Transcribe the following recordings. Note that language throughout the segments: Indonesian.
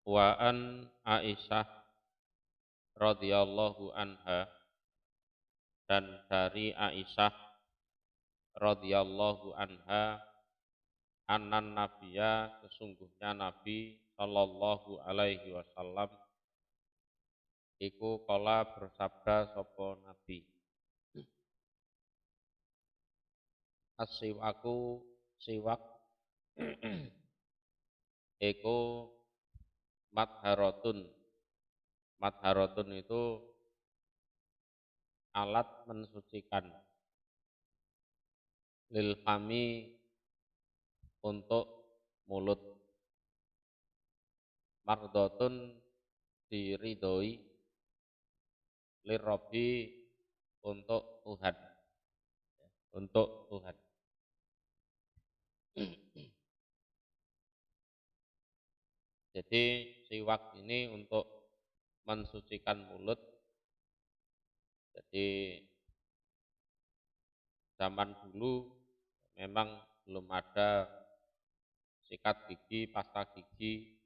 Wa an Aisyah radhiyallahu anha, dan dari Aisyah radhiyallahu anha, anan nabiyya, sesungguhnya Nabi sallallahu alaihi wasallam iku kala bersabda sapa Nabi, as-siwaku siwak iku madharatun. Madharatun itu alat mensucikan, lil fami untuk mulut, mardotun diridhoi, lirrobi untuk Tuhan, untuk Tuhan. Jadi siwak ini untuk mensucikan mulut. Jadi zaman dulu memang belum ada sikat gigi, pasta gigi,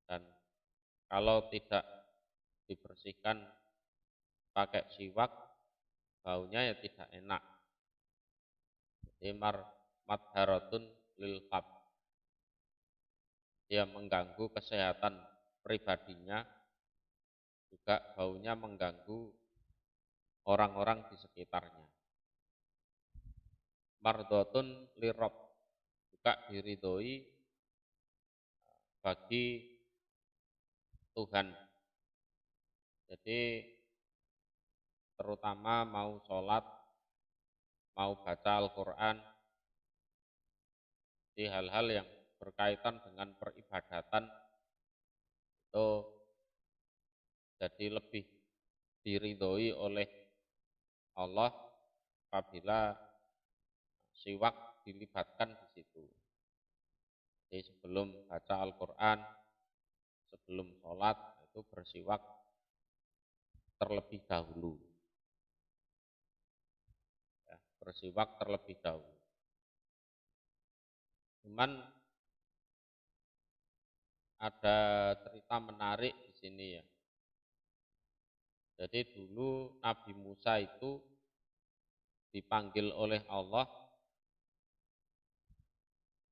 dan kalau tidak dibersihkan pakai siwak, baunya ya tidak enak. Jadi madharatun lil fam, dia mengganggu kesehatan pribadinya, juga baunya mengganggu orang-orang di sekitarnya. Mardotun lirob, juga diridhoi bagi Tuhan. Jadi terutama mau sholat, mau baca Al-Quran, di hal-hal yang berkaitan dengan peribadatan itu jadi lebih diridhoi oleh Allah apabila siwak dilibatkan di situ. Jadi sebelum baca Al-Quran, sebelum sholat itu bersiwak terlebih dahulu. Ya, bersiwak terlebih dahulu. Cuman ada cerita menarik di sini ya. Jadi dulu Nabi Musa itu dipanggil oleh Allah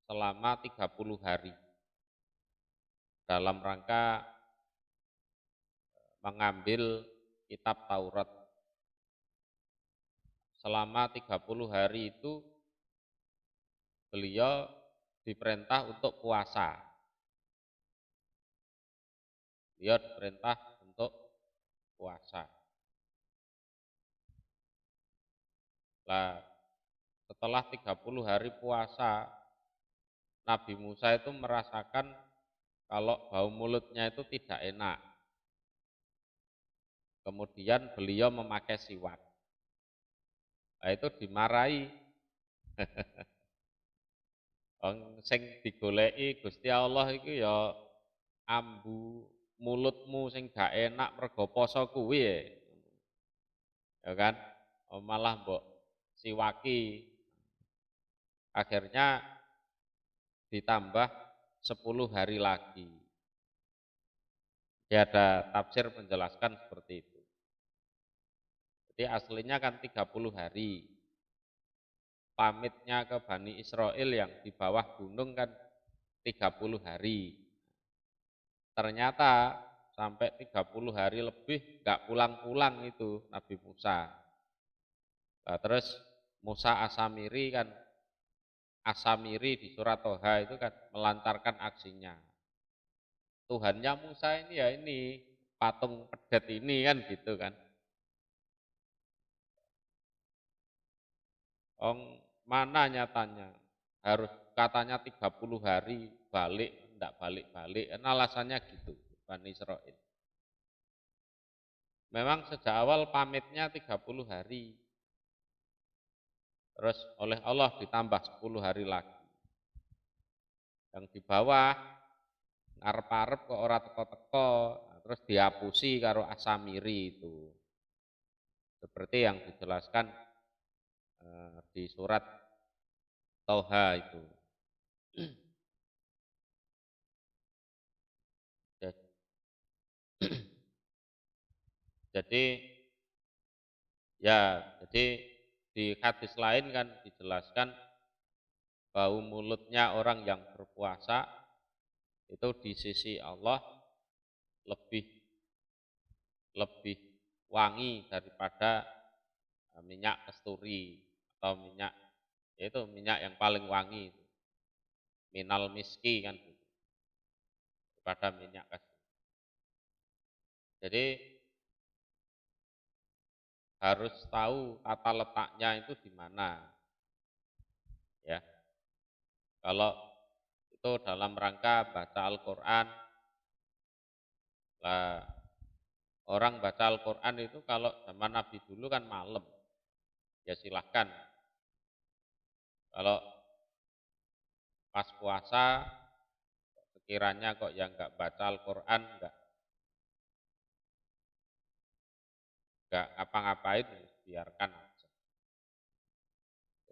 selama 30 hari dalam rangka mengambil kitab Taurat. Selama 30 hari itu beliau diperintah untuk puasa. Beliau diperintah untuk puasa. Nah, setelah 30 hari puasa, Nabi Musa itu merasakan kalau bau mulutnya itu tidak enak. Kemudian beliau memakai siwak. Nah, itu dimarahi. Wong sing digoleki Gusti Allah iku ya ambu mulutmu sing gak enak mergo poso kuwi ya kan. Malah mbok siwaki. Akhirnya ditambah 10 hari lagi. Ya ada tafsir menjelaskan seperti itu. Jadi aslinya kan 30 hari. Pamitnya ke Bani Israel yang di bawah gunung kan 30 hari. Ternyata sampai 30 hari lebih nggak pulang-pulang itu Nabi Musa. Nah, terus Musa Asamiri di surat Toha itu kan melancarkan aksinya. Tuhannya Musa ini ya ini patung pedet ini kan gitu kan. Mana nyatanya harus katanya 30 hari balik, enggak balik-balik, alasannya gitu Bani Israel. Memang sejak awal pamitnya 30 hari, terus oleh Allah ditambah 10 hari lagi. Yang di bawah ngarep-arep kok ora teko-teko, terus dihapusi karo Asamiri itu. Seperti yang dijelaskan di surat Toha itu. Jadi jadi di hadis lain kan dijelaskan bau mulutnya orang yang berpuasa itu di sisi Allah lebih lebih wangi daripada minyak kasturi atau minyak, yaitu minyak yang paling wangi, minal miski kan gitu, daripada minyak kasturi. Jadi harus tahu tata letaknya itu di mana, ya. Kalau itu dalam rangka baca Al-Qur'an, lah orang baca Al-Qur'an itu kalau zaman Nabi dulu kan malam, ya silahkan. Kalau pas puasa sekiranya kok yang nggak baca Al-Qur'an, nggak ngapa-ngapain, biarkan aja.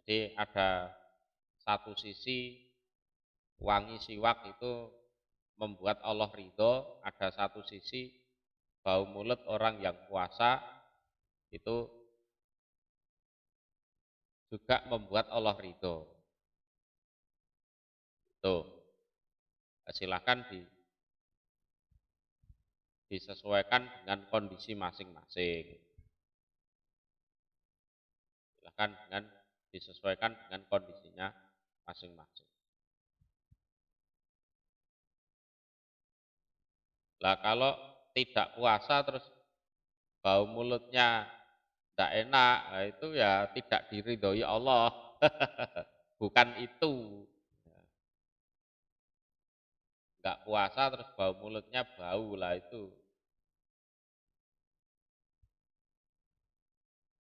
Jadi ada satu sisi wangi siwak itu membuat Allah ridho, ada satu sisi bau mulut orang yang puasa itu juga membuat Allah ridho. Tuh, silahkan disesuaikan dengan kondisi masing-masing. Silahkan disesuaikan dengan kondisinya masing-masing. Lah kalau tidak puasa terus bau mulutnya tidak enak, nah itu ya tidak diridhoi Allah. Bukan itu. Enggak puasa terus bau mulutnya bau lah itu.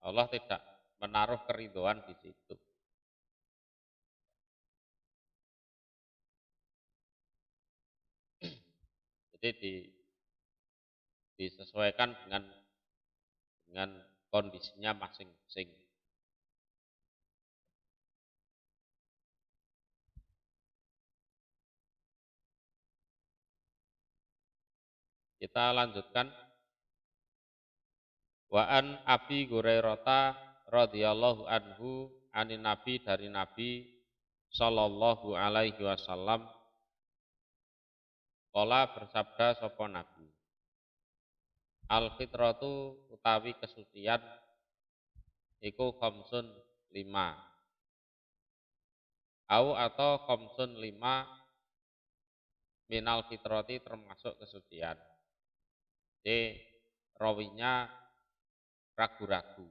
Allah tidak menaruh keridhoan di situ. Jadi disesuaikan dengan kondisinya masing-masing. Kita lanjutkan. Wa an Abi Hurairah radhiyallahu anhu anin Nabi, dari Nabi sallallahu alaihi wasallam, qala bersabda sapa Nabi, al fitratu utawi kesucian iku khamsun 5, au atau khamsun 5 minal fitrati termasuk kesucian. Jadi rawinya ragu-ragu.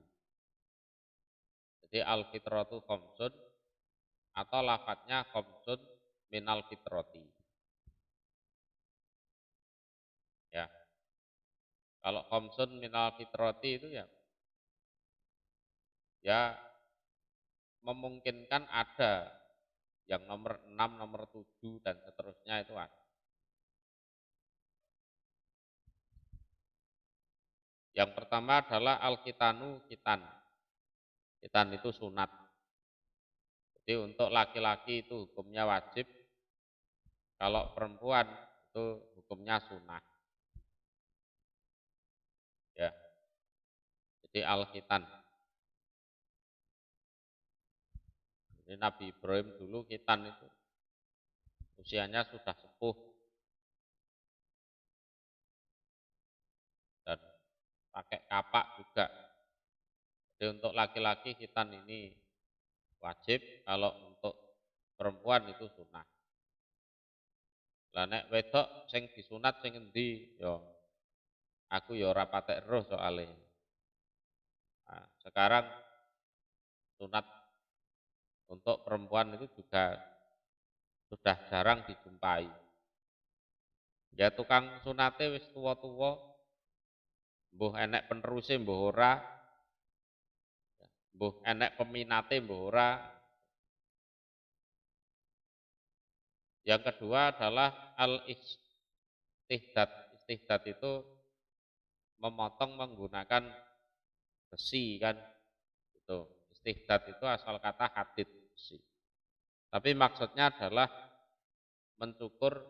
Jadi al fitratu khamsun atau lafadznya khamsun minal fitrati. Ya. Kalau khamsun minal fitrati itu ya memungkinkan ada yang nomor 6, nomor 7 dan seterusnya itu ada. Yang pertama adalah al-kitanu, kitan. Kitan itu sunat. Jadi untuk laki-laki itu hukumnya wajib, kalau perempuan itu hukumnya sunnah. Ya. Jadi al-kitan. Jadi Nabi Ibrahim dulu kitan itu usianya sudah sepuh dan pakai kapak juga. Jadi untuk laki-laki kitan ini wajib, kalau untuk perempuan itu sunnah. Lah nek wedok sing disunat sing endi ya aku ya ora patek roh soalnya. Nah, sekarang sunat untuk perempuan itu juga sudah jarang dijumpai. Ya tukang sunate wis tuwa-tuwa, mbuh enek peneruse mbuh ora, mbuh enek peminate mbuh ora. Yang kedua adalah al-istihdad. Istihdad itu memotong menggunakan besi kan. Itu. Istihdad itu asal kata hadid, besi. Tapi maksudnya adalah mencukur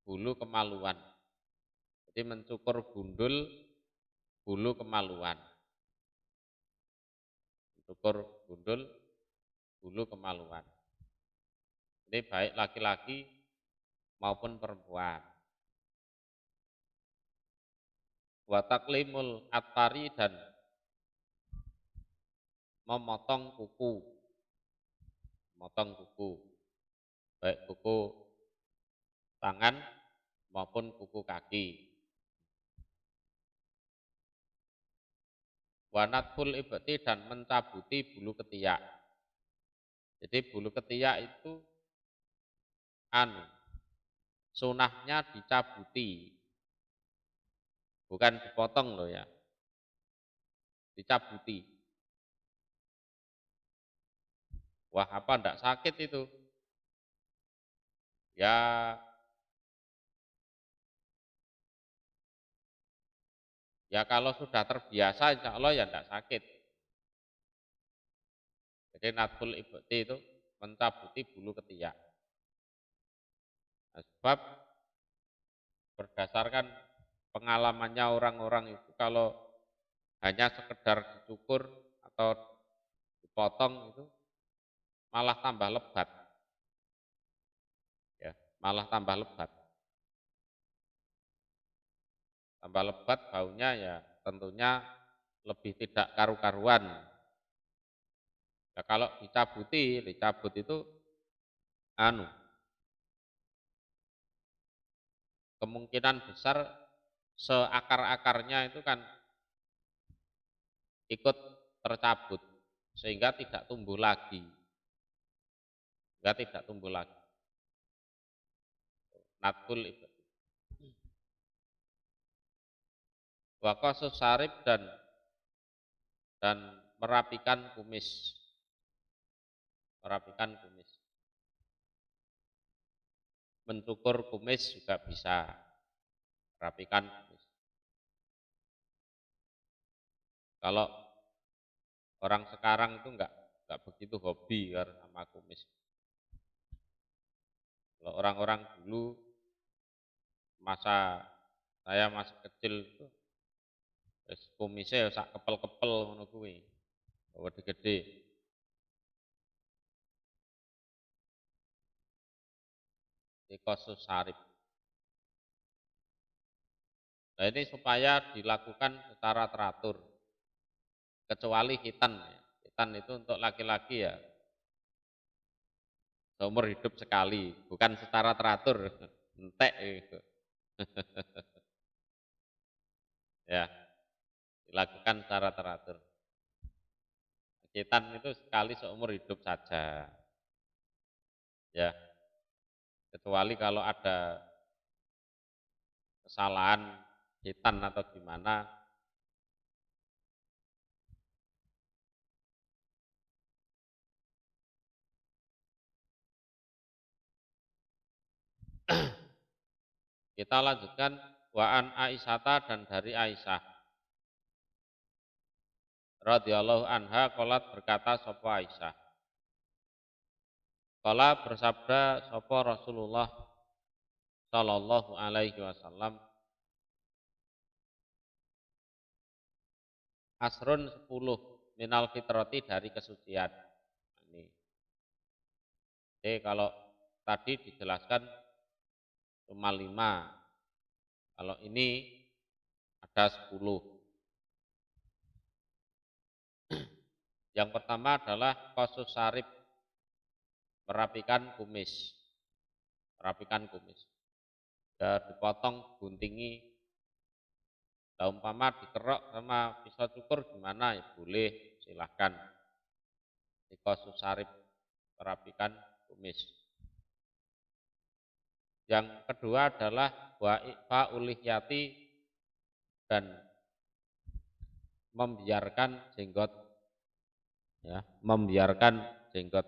bulu kemaluan. Jadi mencukur gundul bulu kemaluan. Cukur gundul bulu kemaluan. Ini baik laki-laki maupun perempuan. Wa taklimul atfari dan memotong kuku. Memotong kuku. Baik kuku tangan maupun kuku kaki. Wa natful ibti dan mencabuti bulu ketiak. Jadi bulu ketiak itu sunahnya dicabuti, bukan dipotong loh ya, dicabuti. Wah apa ndak sakit itu? Ya kalau sudah terbiasa insya Allah ya ndak sakit. Jadi natful ibti itu mencabuti bulu ketiak. Nah, sebab berdasarkan pengalamannya orang-orang itu kalau hanya sekedar dicukur atau dipotong itu malah tambah lebat. Ya, malah tambah lebat. Tambah lebat baunya ya tentunya lebih tidak karu-karuan. Ya, kalau dicabut itu kemungkinan besar seakar-akarnya itu kan ikut tercabut sehingga tidak tumbuh lagi. Natkul itu. Wa qasus sarib dan merapikan kumis. Merapikan kumis. Mencukur kumis juga bisa. Merapikan kumis. Kalau orang sekarang itu enggak begitu hobi kan sama kumis. Kalau orang-orang dulu masa saya masih kecil itu kumisnya sak kepel-kepel ngono kuwi. Gede-gede. Qasus sarib. Nah ini supaya dilakukan secara teratur. Kecuali khitan. Khitan itu untuk laki-laki ya seumur hidup sekali, bukan secara teratur. Entek itu. Ya, dilakukan secara teratur. Khitan itu sekali seumur hidup saja. Ya. Kecuali kalau ada kesalahan khitan atau gimana kita lanjutkan wa'an Aisyata dan dari Aisyah radhiyallahu anha qalat berkata sapa Aisyah qala bersabda sapa Rasulullah sallallahu alaihi wasallam asrun 10 minal fitrati dari kesucian. Ini. Jadi kalau tadi dijelaskan cuma 5. Kalau ini ada 10. Yang pertama adalah qasus sarib, merapikan kumis. Merapikan kumis. Ya, dipotong, guntingi. Nah, umpama dikerok sama pisau cukur gimana? Ya, boleh, silahkan. Di qasus sarib, merapikan kumis. Yang kedua adalah wa'ifa ulihyati dan membiarkan jenggot. Ya, membiarkan jenggot.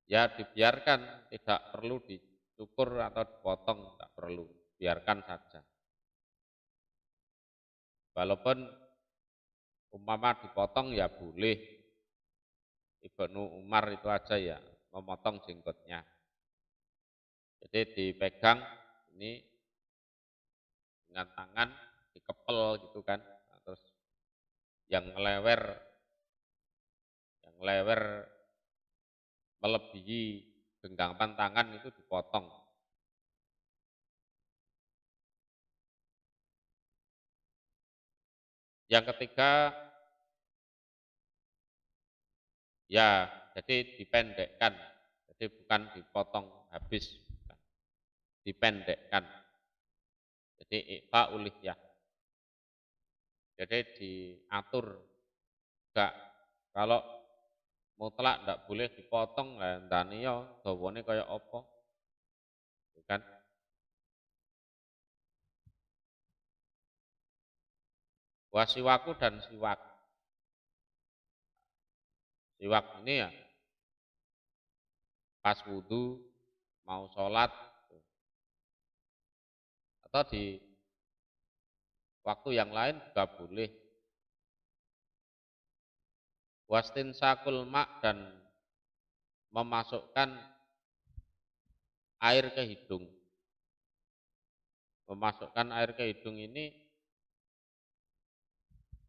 Ya dibiarkan, tidak perlu dicukur atau dipotong, tidak perlu, biarkan saja. Walaupun umpama dipotong ya boleh, Ibnu Umar itu aja ya memotong jenggotnya. Jadi dipegang ini dengan tangan dikepel gitu kan. Nah, terus yang lewer melebihi genggaman tangan itu dipotong. Yang ketiga, ya jadi dipendekkan. Jadi bukan dipotong habis, bukan. Dipendekkan. Jadi ifa ulih ya. Jadi diatur enggak. Kalau mutlak enggak boleh dipotong, lah ndane ya dawane kaya apa? Bukan. Wasiwaku dan siwak. Siwak ini ya pas wudhu, mau sholat, atau di waktu yang lain juga boleh. Wastin sakul mak dan memasukkan air ke hidung. Memasukkan air ke hidung ini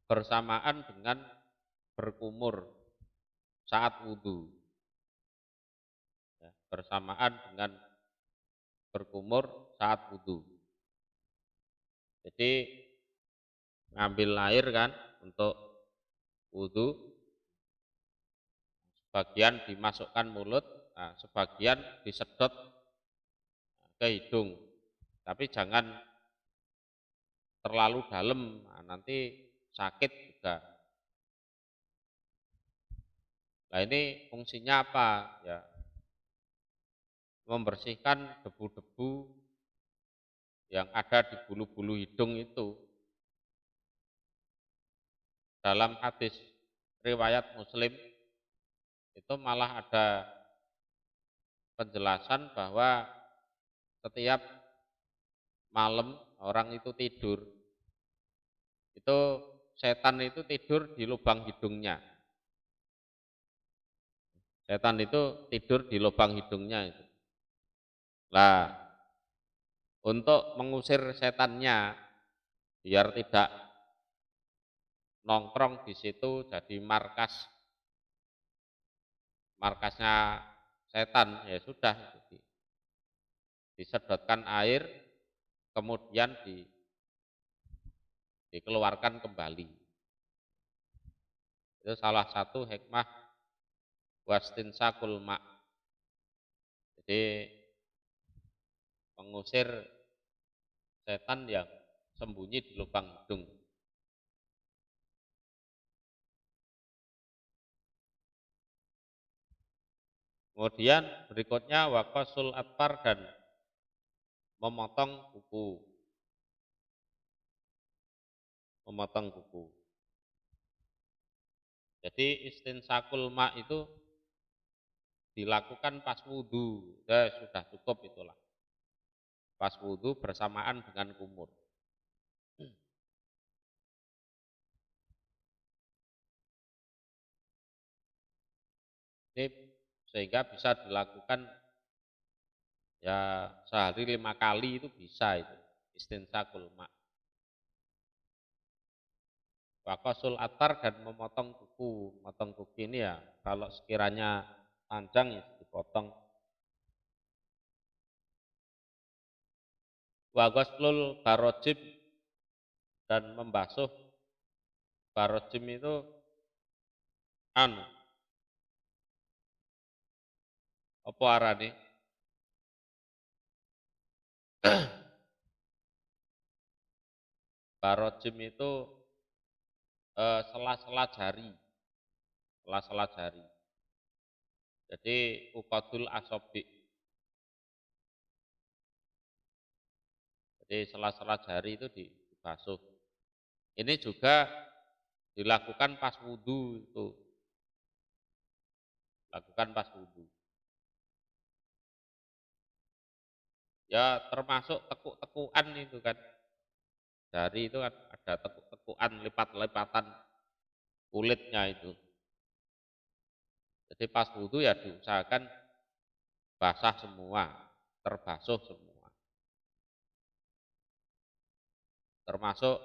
bersamaan dengan berkumur saat wudhu. Ya, bersamaan dengan berkumur saat wudhu. Jadi ngambil air kan untuk wudhu, sebagian dimasukkan mulut, nah, sebagian disedot ke hidung. Tapi jangan terlalu dalam, nah, nanti sakit juga. Nah ini fungsinya apa? Ya, membersihkan debu-debu yang ada di bulu-bulu hidung itu. Dalam hadis riwayat Muslim itu malah ada penjelasan bahwa setiap malam orang itu tidur, itu setan itu tidur di lubang hidungnya. Setan itu tidur di lubang hidungnya itu. Nah, untuk mengusir setannya biar tidak nongkrong di situ jadi markasnya setan, ya sudah disedotkan air kemudian dikeluarkan kembali. Itu salah satu hikmah wastinsakul mak. Jadi mengusir setan yang sembunyi di lubang hidung. Kemudian berikutnya waqasul atfar dan memotong kuku. Memotong kuku. Jadi istinsakul mak itu dilakukan pas wudhu, ya sudah cukup itulah. Pas wudhu bersamaan dengan kumur. Ini sehingga bisa dilakukan ya sehari 5 kali itu bisa itu istinsakul mak. Waqasul atar dan memotong kuku. Memotong kuku ini ya kalau sekiranya panjang ya dipotong. Waqaslul barojib dan membasuh barojim itu apa arane? Barojim itu sela-sela jari. Sela-sela jari. Jadi uqadul asobi. Jadi sela-sela jari itu dibasuh. Ini juga dilakukan pas wudhu itu. Lakukan pas wudhu. Ya termasuk tekuk-tekukan itu kan. Jari itu kan ada tekuk-tekukan, lipat-lipatan kulitnya itu. Jadi pas wudhu ya diusahakan basah semua. terbasuh semua. Termasuk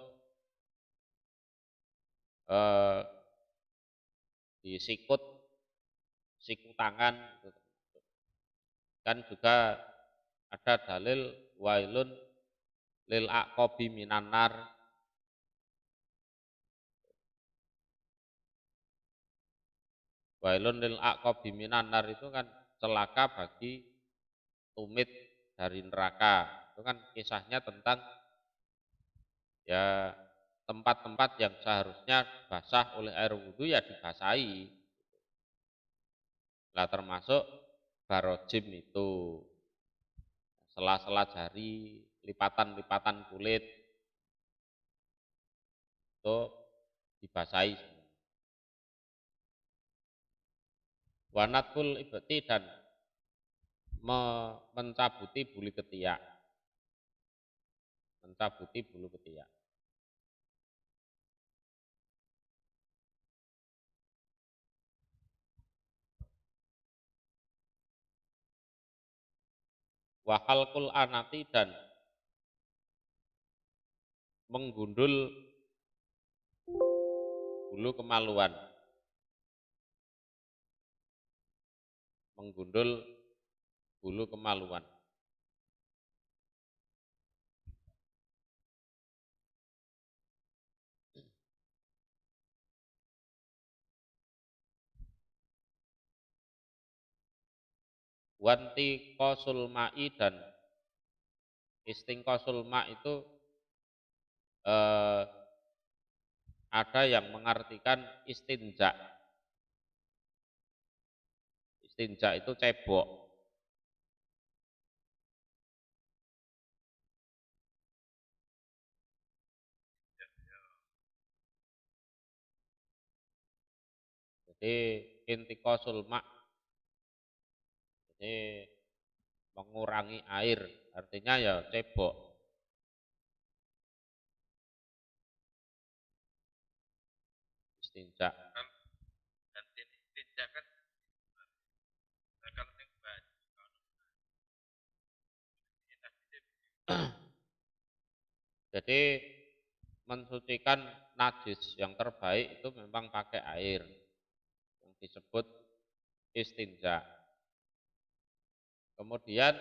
di sikut tangan gitu. Kan juga ada dalil wailun lil aqabi minan nar. Wailun lil aqabi minan nar itu kan celaka bagi tumit dari neraka. Itu kan kisahnya tentang ya tempat-tempat yang seharusnya basah oleh air wudhu ya dibasahi. Lah termasuk barojim itu, sela-sela jari, lipatan-lipatan kulit itu dibasahi semua. Wanatkul ibti dan mencabuti bulu ketiak. Mencabuti bulu ketiak. Wahalkul anati dan menggundul bulu kemaluan. Menggundul bulu kemaluan. Wanti kosul ma'i dan istingkosul ma' itu ada yang mengartikan istinja. Istinja itu cebok. Jadi intikosul ma', jadi mengurangi air, artinya ya cebok. Istinja. Dan istinja kan kalau yang Jadi mensucikan najis yang terbaik itu memang pakai air yang disebut istinja. Kemudian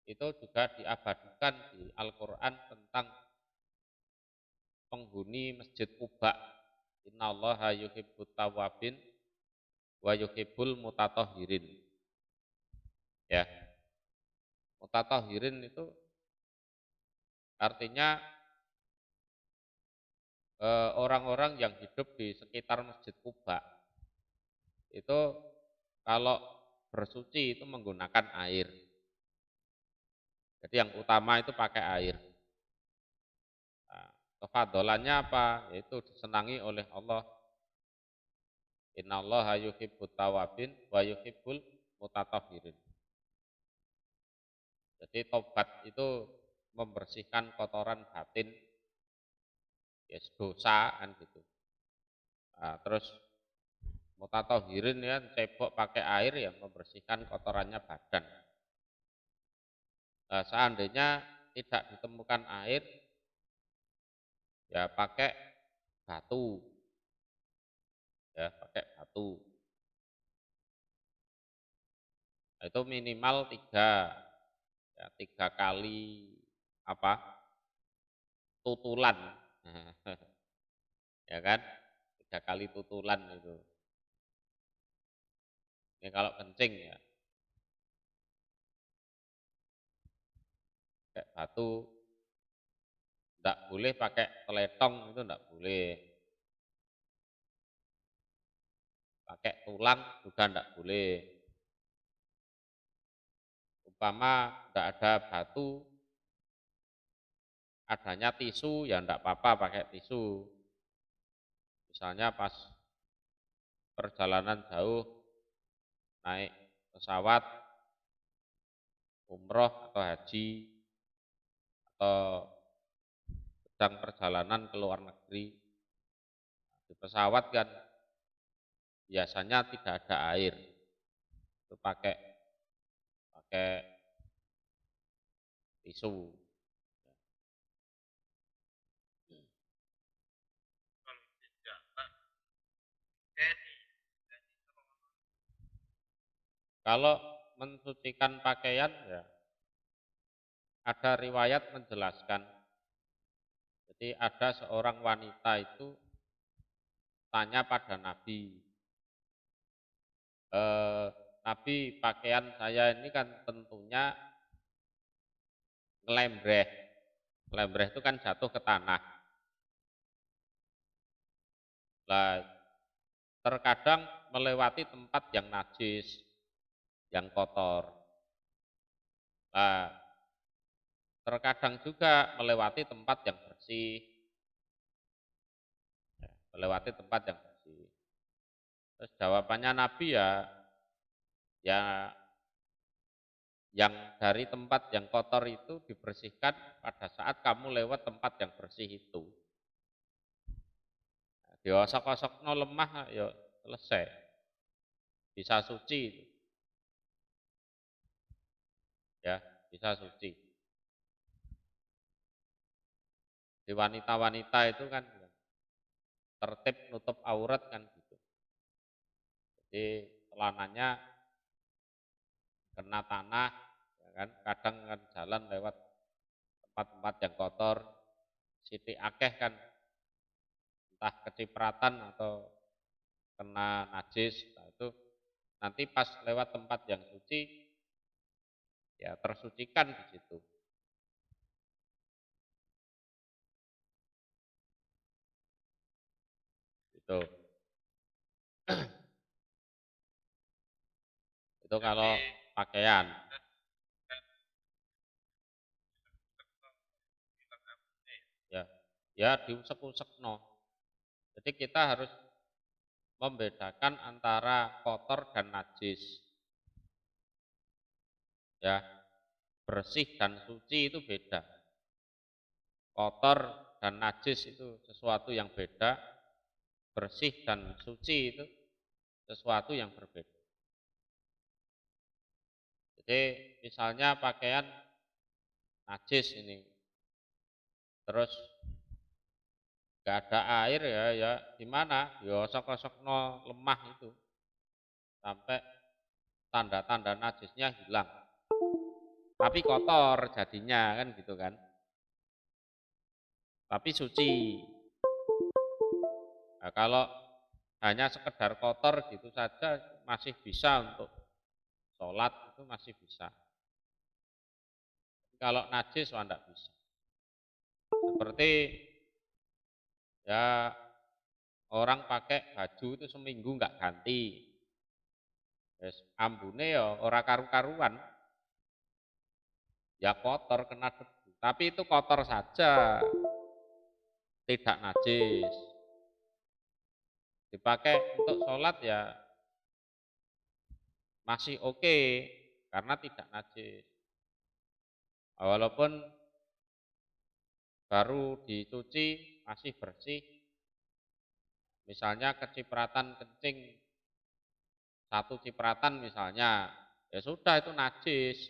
itu juga diabadikan di Al-Quran tentang penghuni Masjid Quba. Innallaha yuhibbut tawwabin wa yuhibbul mutatahhirin. Ya. Mutatahhirin itu artinya orang-orang yang hidup di sekitar Masjid Quba itu kalau bersuci itu menggunakan air. Jadi yang utama itu pakai air. Nah, kefadolannya apa? Yaitu disenangi oleh Allah. Innallaha yuhibbut tawabin wa yuhibbul mutatahhirin. Jadi tobat itu membersihkan kotoran batin, ya dosa kan gitu. Nah, terus mutatahhirin ya cebok pakai air ya membersihkan kotorannya badan. Nah, seandainya tidak ditemukan air, ya pakai batu, ya pakai batu. Nah, itu minimal 3 kali apa tutulan, ya kan? 3 kali tutulan itu. Ini kalau kencing ya, pakai batu. Tidak boleh pakai teletong, itu tidak boleh. Pakai tulang juga tidak boleh. Umpama tidak ada batu, adanya tisu, ya tidak apa-apa pakai tisu. Misalnya pas perjalanan jauh, naik pesawat, umroh atau haji, atau sedang perjalanan ke luar negeri, di pesawat kan biasanya tidak ada air, itu pakai pakai tisu. Kalau senjata, Kenny, Kalau mensucikan pakaian ya ada riwayat menjelaskan. Jadi ada seorang wanita itu tanya pada Nabi, Nabi, pakaian saya ini kan tentunya ngelembreh. Ngelembreh itu kan jatuh ke tanah. Lah, terkadang melewati tempat yang najis, yang kotor. Lah, terkadang juga melewati tempat yang bersih. Melewati tempat yang bersih. Terus jawabannya Nabi ya yang dari tempat yang kotor itu dibersihkan pada saat kamu lewat tempat yang bersih itu. Diosok-osok no lemah ya selesai. Bisa suci itu. Ya, bisa suci. Di wanita-wanita itu kan tertib nutup aurat kan gitu. Jadi celananya kena tanah, ya kan? Kadang kan jalan lewat tempat-tempat yang kotor, sithik akeh kan entah kecipratan atau kena najis, nah itu nanti pas lewat tempat yang suci ya tersucikan di situ. Itu. Itu jadi kalau pakaian. Ya, ya diusek-usek no. Jadi kita harus membedakan antara kotor dan najis. Ya, bersih dan suci itu beda. Kotor dan najis itu sesuatu yang beda. Bersih dan suci itu sesuatu yang berbeda. Jadi misalnya pakaian najis ini, terus gak ada air ya gimana? Ya osok-osok no lemah itu sampai tanda-tanda najisnya hilang. Tapi kotor jadinya kan gitu kan. Tapi suci. Nah, kalau hanya sekedar kotor gitu saja masih bisa untuk sholat itu masih bisa. Kalau najis wah enggak bisa. Seperti ya orang pakai baju itu seminggu enggak ganti. Yes, ambune ya ora karu-karuan. Ya kotor kena debu. Tapi itu kotor saja. Tidak najis. Dipakai untuk sholat ya masih oke karena tidak najis. Walaupun baru dicuci masih bersih. Misalnya kecipratan kencing satu cipratan misalnya, ya sudah itu najis.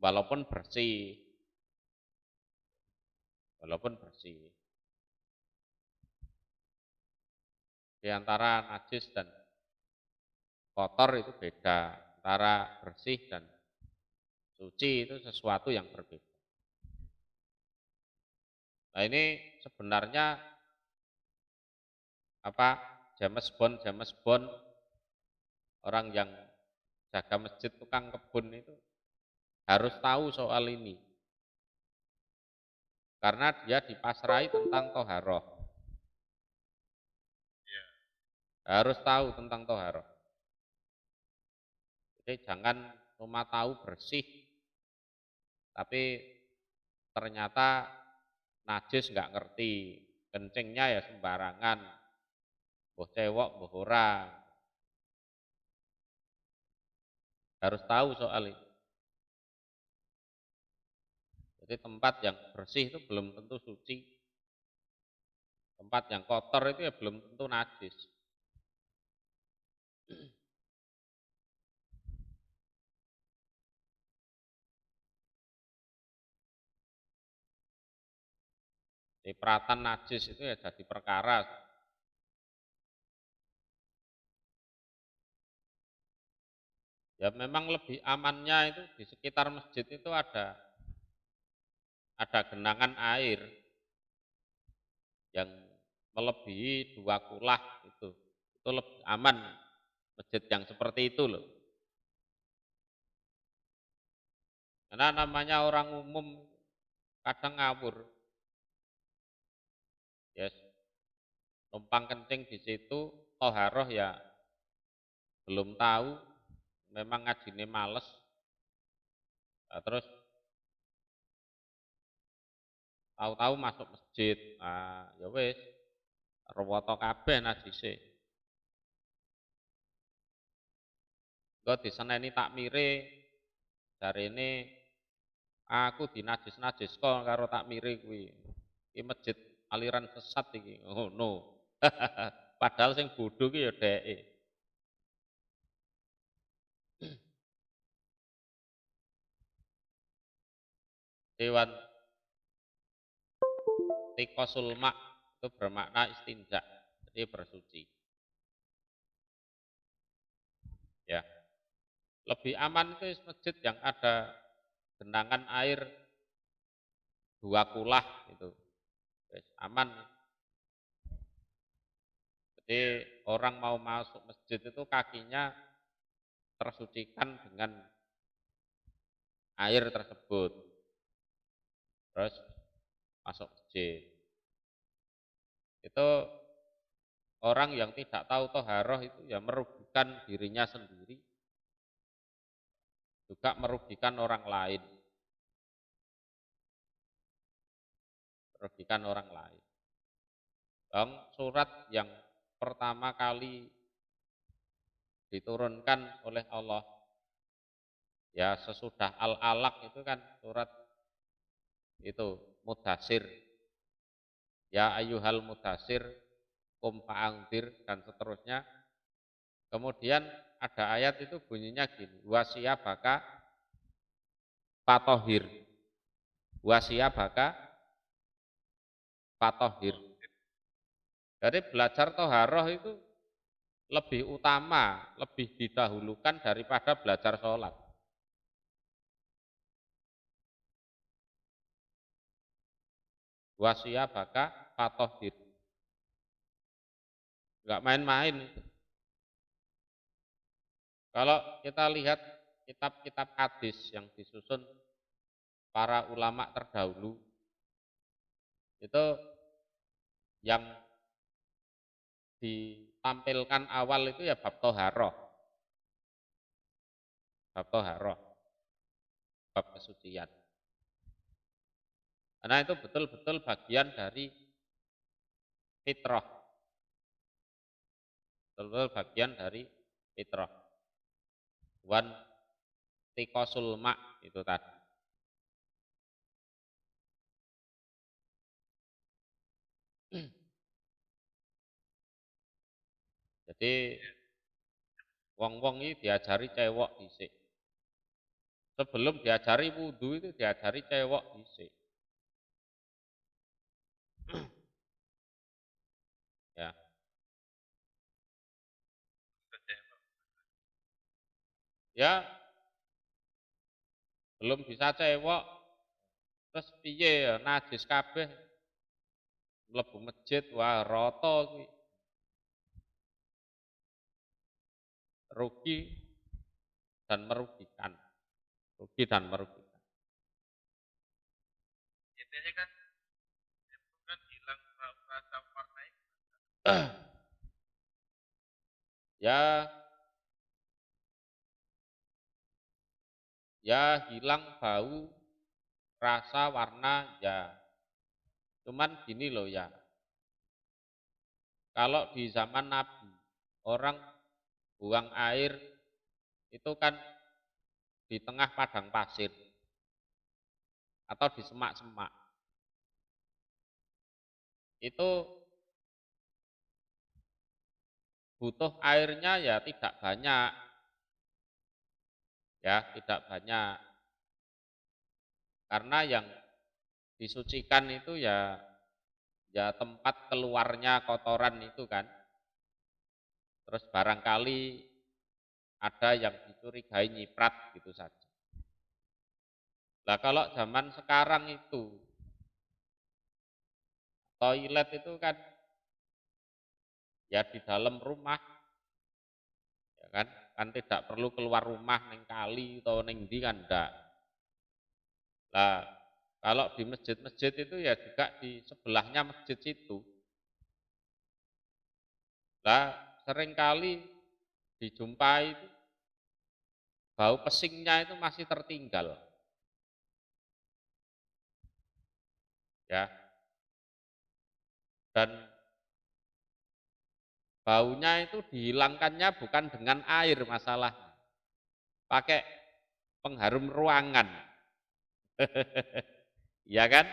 Walaupun bersih. Walaupun bersih. Di antara najis dan kotor itu beda. Antara bersih dan suci itu sesuatu yang berbeda. Nah ini sebenarnya apa James Bond orang yang jaga masjid tukang kebun itu harus tahu soal ini karena dia dipasrai tentang toharoh, harus tahu tentang toharoh. Jadi jangan cuma tahu bersih tapi ternyata najis nggak ngerti, kencingnya ya sembarangan, boh cewek boh ora, harus tahu soal itu. Jadi tempat yang bersih itu belum tentu suci, tempat yang kotor itu ya belum tentu najis. cipratan najis itu ya jadi perkara. Ya memang lebih amannya itu di sekitar masjid itu ada genangan air yang melebihi 2 kulah itu. Itu lebih aman masjid yang seperti itu loh. Karena namanya orang umum kadang ngawur. Ya, numpang kencing di situ, toharoh ya belum tahu, memang ngajine males. Nah, terus tahu-tahu masuk masjid. Nah, ya wis, rewoto kabeh najise. Engko diseneni takmire jarene aku dinajis-najis kok karo takmire kuwi. Iki masjid aliran sesat iki. Oh no. Padahal sing bodho ki ya dheke. Dewan tikosul mak itu bermakna istinja, jadi bersuci. Ya, lebih aman itu masjid yang ada genangan air 2 kulah itu, aman. Jadi orang mau masuk masjid itu kakinya tersucikan dengan air tersebut, terus masuk masjid. Itu orang yang tidak tahu toharoh itu ya merugikan dirinya sendiri, juga merugikan orang lain. Merugikan orang lain. Bang, surat yang pertama kali diturunkan oleh Allah, ya sesudah Al-Alaq itu kan surat itu Mudassir. Ya ayyuhal mudassir qum fa'anzir dan seterusnya. Kemudian ada ayat itu bunyinya gini, wasiyabaka fatohir. Wasiyabaka fatohir. Jadi belajar toharoh itu lebih utama, lebih didahulukan daripada belajar sholat. Wasiyabaka fatohir. Enggak main-main itu. Kalau kita lihat kitab-kitab hadis yang disusun para ulama terdahulu, itu yang ditampilkan awal itu ya bab toharoh, bab kesucian. Karena itu betul-betul bagian dari fitrah, betul-betul bagian dari fitrah. Wan tikosul mak itu tadi. Jadi wong-wong ini diajari cewek dhisik. Sebelum diajari wudhu itu diajari cewek dhisik. Ya. Ya, belum bisa cewek, terus piye ya najis kabeh mlebu masjid wah rata kuwi. Rugi dan merugikan. Rugi dan merugikan. Intinya kan itu kan hilang rasa warna itu. Ya hilang bau, rasa, warna, ya. Cuman gini loh ya, kalau di zaman Nabi, orang buang air itu kan di tengah padang pasir atau di semak-semak. Itu butuh airnya ya tidak banyak. Ya, tidak banyak. Karena yang disucikan itu ya ya tempat keluarnya kotoran itu kan. Terus barangkali ada yang dicurigai nyiprat gitu saja. Nah kalau zaman sekarang itu toilet itu kan ya di dalam rumah, ya kan tidak perlu keluar rumah neng kali atau neng di kan enggak. Nah kalau di masjid-masjid itu ya juga di sebelahnya masjid situ. Nah seringkali dijumpai itu bau pesingnya itu masih tertinggal, ya. Dan baunya itu dihilangkannya bukan dengan air masalah, pakai pengharum ruangan. Ya kan?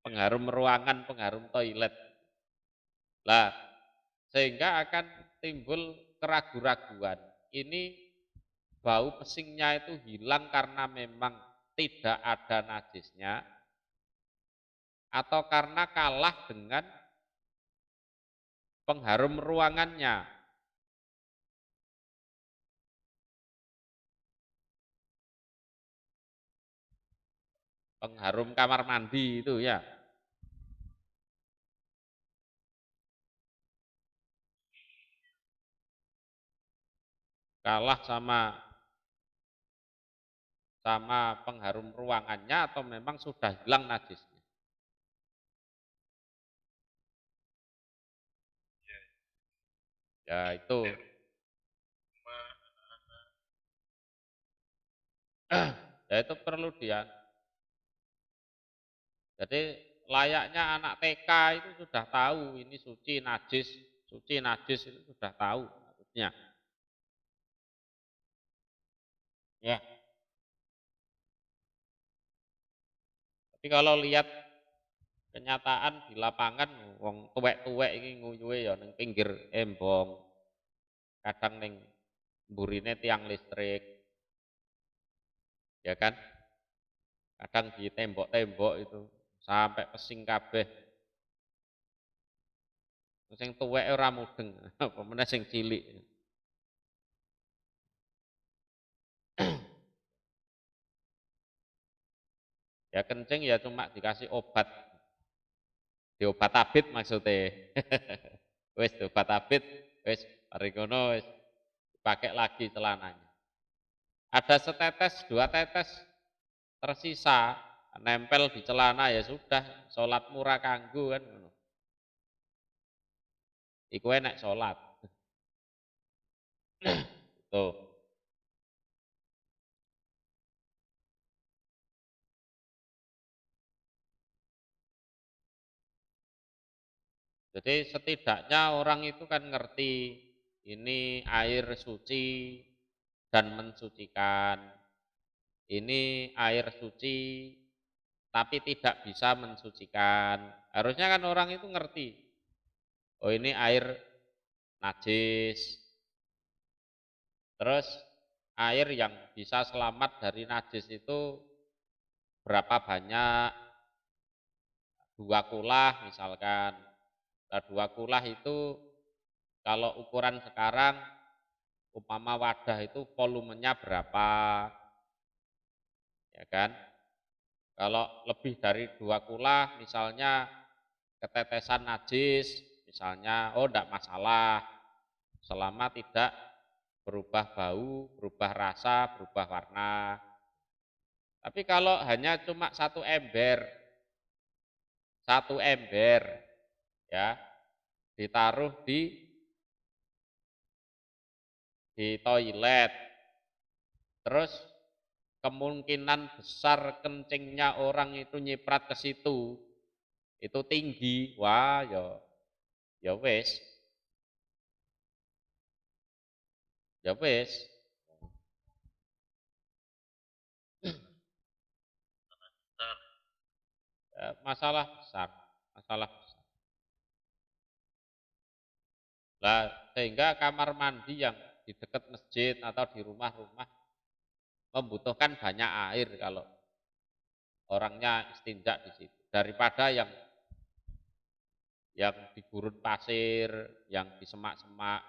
Pengharum ruangan, pengharum toilet. Lah, sehingga akan timbul keraguan-raguan. Ini bau pesingnya itu hilang karena memang tidak ada najisnya atau karena kalah dengan pengharum ruangannya. Pengharum kamar mandi itu ya. Kalah sama pengharum ruangannya atau memang sudah hilang najisnya. Ya itu. Ya itu perlu dia. Jadi layaknya anak TK itu sudah tahu ini suci najis itu sudah tahu harusnya. Ya. Tapi kalau lihat kenyataan di lapangan wong tuwek-tuwek iki nguyuhe ya ning pinggir embong. Kadang ning mburine tiang listrik. Ya kan? Kadang di tembok-tembok itu sampai pesing kabeh. Sing tuwek ora mudeng, apa meneh sing cilik. Ya kencing ya cuma dikasih obat. Diobat tabit maksudnya. Wis diobat tabit, wis mari ngono wis dipakai lagi celananya. Ada setetes, dua tetes tersisa nempel di celana ya sudah, salat murah kanggo kan ngono. Iku enak salat. Tuh. Jadi setidaknya orang itu kan ngerti ini air suci dan mensucikan. Ini air suci tapi tidak bisa mensucikan. Harusnya kan orang itu ngerti. Oh ini air najis. Terus air yang bisa selamat dari najis itu berapa banyak? 2 kulah misalkan. Nah, 2 kulah itu kalau ukuran sekarang umpama wadah itu volumenya berapa? Ya kan? Kalau lebih dari 2 kulah misalnya ketetesan najis, misalnya oh enggak masalah selama tidak berubah bau, berubah rasa, berubah warna. Tapi kalau hanya cuma satu ember ya ditaruh di toilet, terus kemungkinan besar kencingnya orang itu nyiprat ke situ itu tinggi, wah ya wis, ya wis. Masalah besar, masalah besar. Nah, sehingga kamar mandi yang di dekat masjid atau di rumah-rumah membutuhkan banyak air kalau orangnya istinja di situ daripada yang yang di gurun pasir, yang di semak-semak.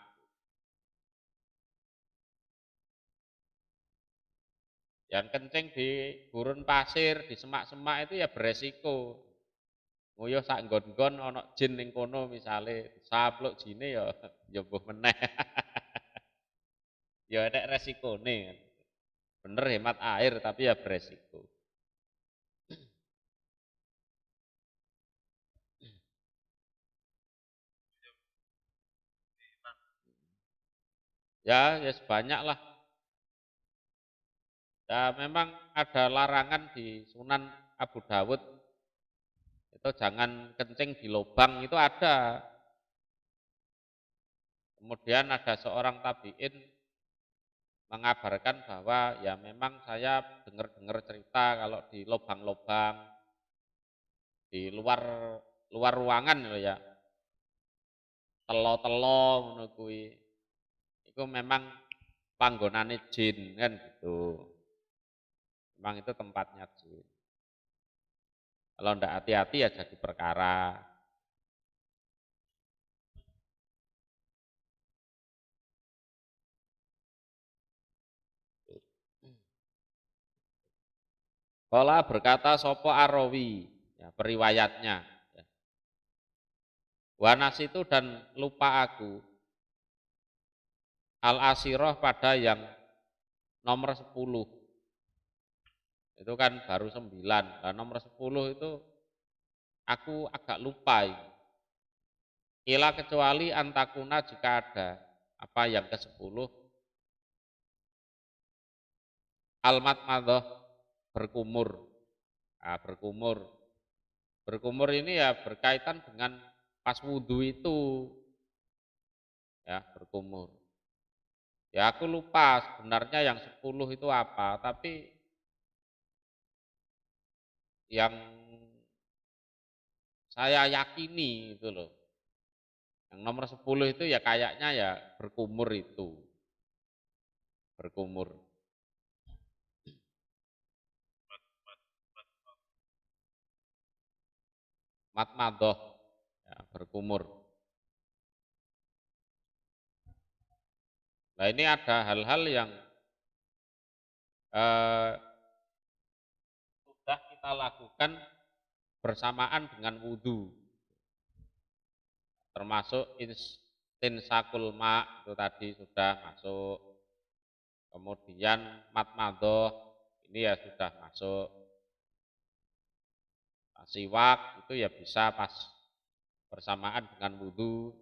Yang kencing di gurun pasir, di semak-semak itu ya beresiko. Nguyuh sak nggon-nggon ana jin ning kono misale, sapluk jine ya mbuh meneh. Ya enek resikone. Bener hemat air tapi ya beresiko. Ya, ya sebanyak lah. Ya memang ada larangan di Sunan Abu Dawud itu jangan kencing di lubang itu ada. Kemudian ada seorang tabi'in mengabarkan bahwa ya memang saya dengar-dengar cerita kalau di lubang-lubang di luar luar ruangan loh ya. Telo-telo ngono kuwi. Iku memang panggonane jin kan gitu. Memang itu tempatnya jin. Kalau ndak hati-hati ya jadi perkara. Kala berkata sopo Arawi, ya, periwayatnya. Ya. Wanas itu dan lupa aku, al-asiroh pada yang nomor 10. Itu kan baru 9. Nah, nomor 10 itu aku agak lupa ini. Ila kecuali antakuna jika ada apa yang ke-10 almat madoh berkumur. Nah, berkumur. Berkumur ini ya berkaitan dengan pas wudhu itu ya berkumur. Ya aku lupa sebenarnya yang 10 itu apa, tapi yang saya yakini itu loh. Yang nomor 10 itu ya kayaknya ya berkumur itu. Berkumur. Matmadoh ya, berkumur. Nah ini ada hal-hal yang eh, sudah kita lakukan bersamaan dengan wudhu. Termasuk istinsakul ma itu tadi sudah masuk. Kemudian matmadoh ini ya sudah masuk. Siwak itu ya bisa pas bersamaan dengan wudhu.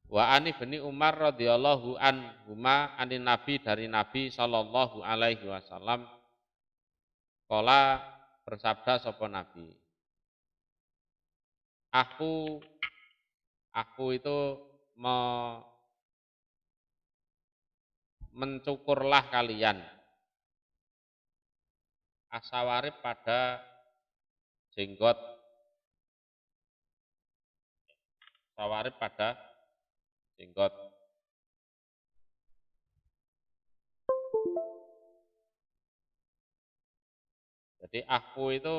Wa ani bin Umar radhiyallahu anhuma anin Nabi dari Nabi sallallahu alaihi wasallam qala bersabda sapa Nabi. Aku itu mencukurlah kalian asawarib pada jenggot sawarib pada jenggot. Jadi aku itu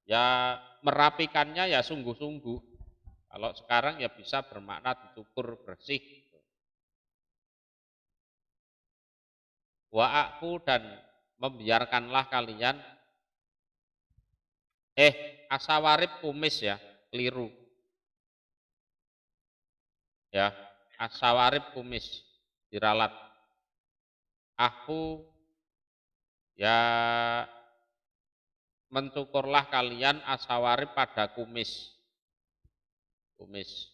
ya merapikannya ya sungguh-sungguh. Kalau sekarang ya bisa bermakna dicukur bersih. Wa aku dan membiarkanlah kalian asawarib kumis ya, keliru. Ya, asawarib kumis diralat. Aku ya mencukurlah kalian asawarib pada kumis. Kumis.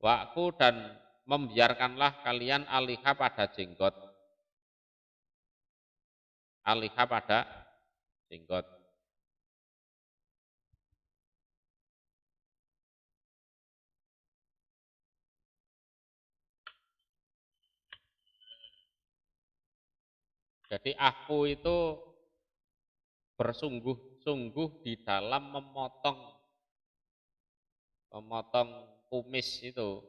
Waktu dan membiarkanlah kalian alihah pada jenggot. Alihah pada jenggot. Jadi aku itu bersungguh-sungguh di dalam memotong kumis itu.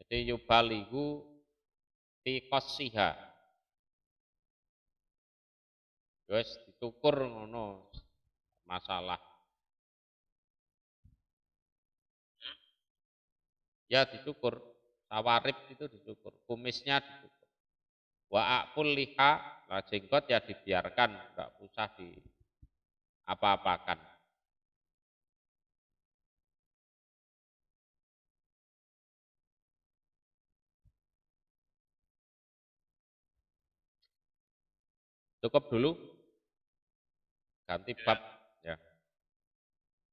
Jadi yubalihu fi qassiha. wis dicukur ngono. Masalah. Ya dicukur, tawarib itu dicukur, kumisnya dicukur. Wa akul liha, lah jenggot ya dibiarkan, enggak usah di apa-apakan. Cukup dulu, ganti bab.